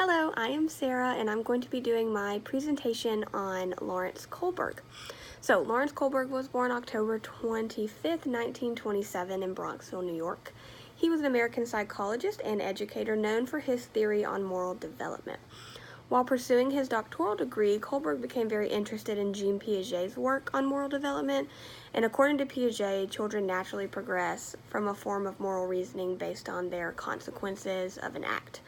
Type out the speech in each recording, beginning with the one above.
Hello, I am Sarah, and I'm going to be doing my presentation on Lawrence Kohlberg. So, Lawrence Kohlberg was born October 25th, 1927 in Bronxville, New York. He was an American psychologist and educator known for his theory on moral development. While pursuing his doctoral degree, Kohlberg became very interested in Jean Piaget's work on moral development, and according to Piaget, children naturally progress from a form of moral reasoning based on their consequences of an act.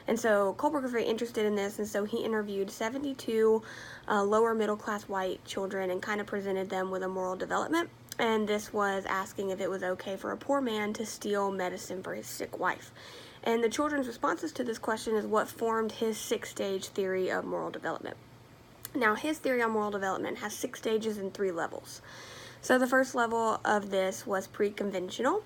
And so Kohlberg was very interested in this, and so he interviewed 72 lower middle class white children and kind of presented them with a moral development. And this was asking if it was okay for a poor man to steal medicine for his sick wife. And the children's responses to this question is what formed his 6-stage theory of moral development. Now, his theory on moral development has 6 stages and 3 levels. So the first level of this was pre-conventional,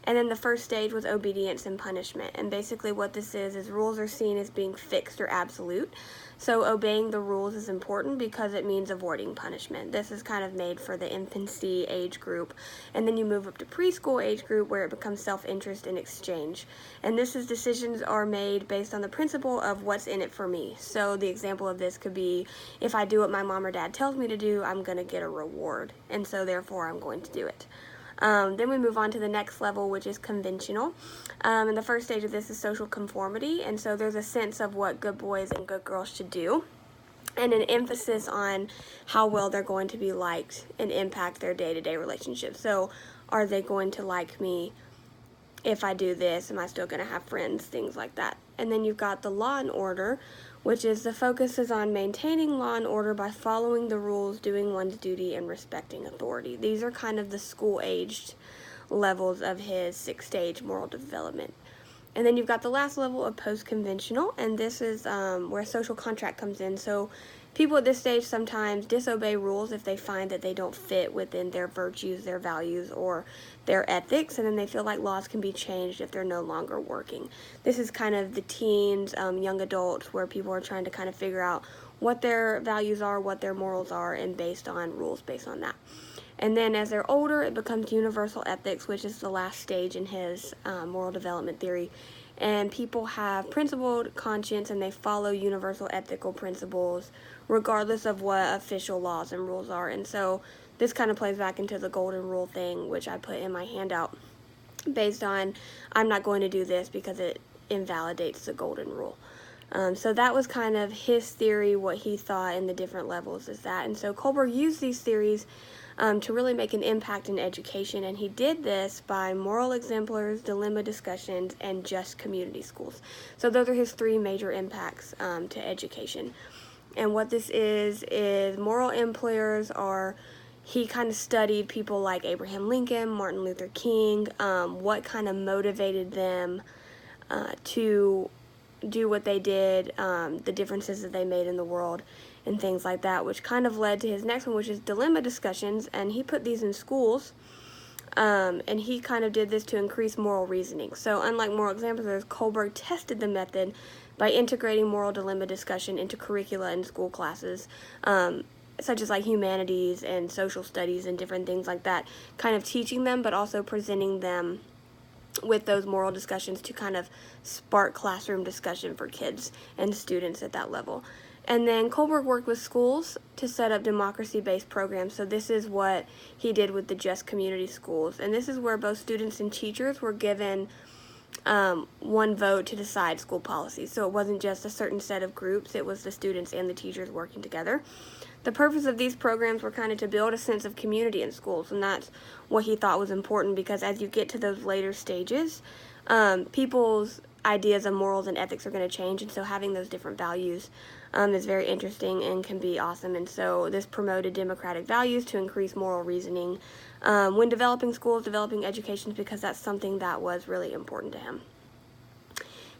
and then the first stage was obedience and punishment. And basically what this is rules are seen as being fixed or absolute. So obeying the rules is important because it means avoiding punishment. This is kind of made for the infancy age group. And then you move up to preschool age group where it becomes self-interest and exchange. And this is decisions are made based on the principle of what's in it for me. So the example of this could be if I do what my mom or dad tells me to do, I'm going to get a reward. And so therefore I'm going to do it. Then we move on to the next level, which is conventional. And the first stage of this is social conformity. And so there's a sense of what good boys and good girls should do, and an emphasis on how well they're going to be liked and impact their day-to-day relationships. So are they going to like me? If I do this, am I still going to have friends? Things like that. And then you've got the law and order, which is the focus is on maintaining law and order by following the rules, doing one's duty, and respecting authority. These are kind of the school-aged levels of his 6-stage moral development. And then you've got the last level of post-conventional, and this is where social contract comes in. So people at this stage sometimes disobey rules if they find that they don't fit within their virtues, their values, or their ethics, and then they feel like laws can be changed if they're no longer working. This is kind of the teens, young adults, where people are trying to kind of figure out what their values are, what their morals are, and based on rules based on that. And then as they're older, it becomes universal ethics, which is the last stage in his moral development theory. And people have principled conscience and they follow universal ethical principles regardless of what official laws and rules are. And so this kind of plays back into the golden rule thing, which I put in my handout, based on I'm not going to do this because it invalidates the golden rule. So that was kind of his theory, what he thought in the different levels is that. And so Kohlberg used these theories to really make an impact in education, and he did this by moral exemplars, dilemma discussions, and just community schools. So those are his 3 major impacts to education. And what this is moral exemplars are, he kind of studied people like Abraham Lincoln, Martin Luther King, what kind of motivated them to do what they did, the differences that they made in the world, and things like that, which kind of led to his next one, which is dilemma discussions, and he put these in schools, and he kind of did this to increase moral reasoning. So unlike moral exemplars, Kohlberg tested the method by integrating moral dilemma discussion into curricula in school classes, such as like humanities and social studies and different things like that, kind of teaching them, but also presenting them with those moral discussions to kind of spark classroom discussion for kids and students at that level. And then Kohlberg worked with schools to set up democracy-based programs. So this is what he did with the Just Community Schools. And this is where both students and teachers were given one vote to decide school policy. So it wasn't just a certain set of groups, it was the students and the teachers working together. The purpose of these programs were kind of to build a sense of community in schools, and that's what he thought was important, because as you get to those later stages, people's ideas of morals and ethics are going to change, and so having those different values is very interesting and can be awesome. And so this promoted democratic values to increase moral reasoning when developing schools, developing educations, because that's something that was really important to him.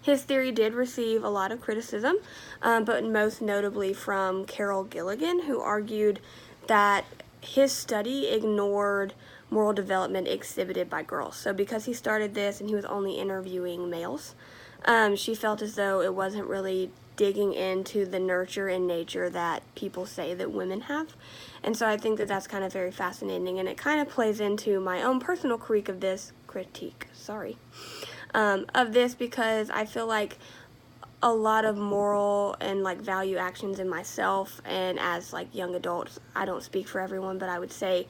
His theory did receive a lot of criticism, but most notably from Carol Gilligan, who argued that his study ignored moral development exhibited by girls. So because he started this and he was only interviewing males, she felt as though it wasn't really digging into the nurture and nature that people say that women have. And so I think that that's kind of very fascinating, and it kind of plays into my own personal critique of this, because I feel like a lot of moral and like value actions in myself, and as like young adults, I don't speak for everyone, but I would say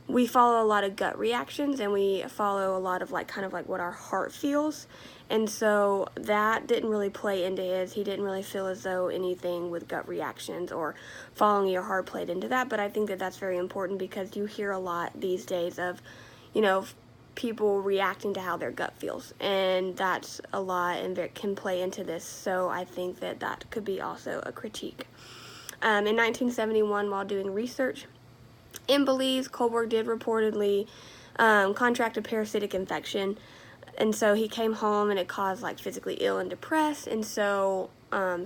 we follow a lot of gut reactions, and we follow a lot of like kind of like what our heart feels. And so that didn't really play into his. He didn't really feel as though anything with gut reactions or following your heart played into that. But I think that that's very important, because you hear a lot these days of, you know, people reacting to how their gut feels, and that's a lot, and it can play into this. So I think that that could be also a critique. In 1971, while doing research in Belize, Kohlberg did reportedly contract a parasitic infection, and so he came home and it caused like physically ill and depressed, and so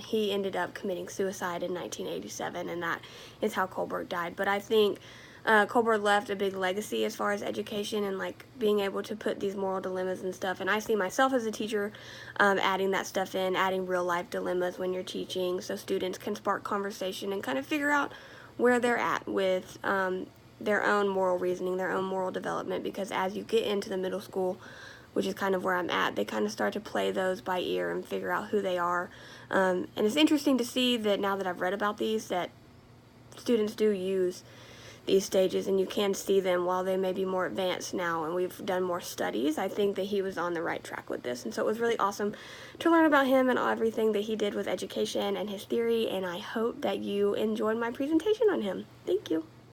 he ended up committing suicide in 1987, and that is how Kohlberg died. But I think Kohlberg left a big legacy as far as education and like being able to put these moral dilemmas and stuff. And I see myself as a teacher adding that stuff in, adding real life dilemmas when you're teaching, so students can spark conversation and kind of figure out where they're at with their own moral reasoning, their own moral development. Because as you get into the middle school, which is kind of where I'm at, they kind of start to play those by ear and figure out who they are. And it's interesting to see that now that I've read about these, that students do use these stages, and you can see them while they may be more advanced now, and we've done more studies. I think that he was on the right track with this, and so it was really awesome to learn about him and everything that he did with education and his theory, and I hope that you enjoyed my presentation on him. Thank you.